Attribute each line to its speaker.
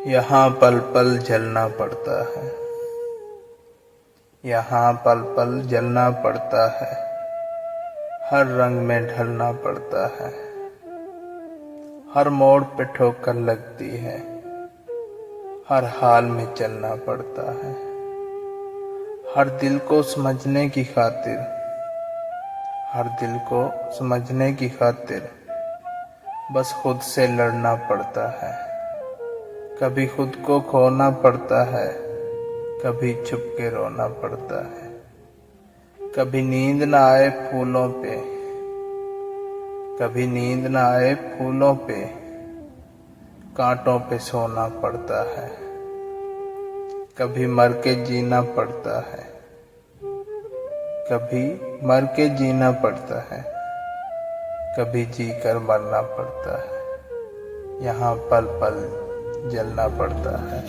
Speaker 1: यहाँ पल पल जलना पड़ता है, यहाँ पल पल जलना पड़ता है, हर रंग में ढलना पड़ता है, हर मोड़ पे ठोकर लगती है, हर हाल में चलना पड़ता है। हर दिल को समझने की खातिर, हर दिल को समझने की खातिर बस खुद से लड़ना पड़ता है। कभी खुद को खोना पड़ता है, कभी छुप के रोना पड़ता है। कभी नींद ना आए फूलों पे, कभी नींद ना आए फूलों पे, कांटों पे सोना पड़ता है। कभी मर के जीना पड़ता है, कभी मर के जीना पड़ता है, कभी जी कर मरना पड़ता है। यहाँ पल पल जलना पड़ता है।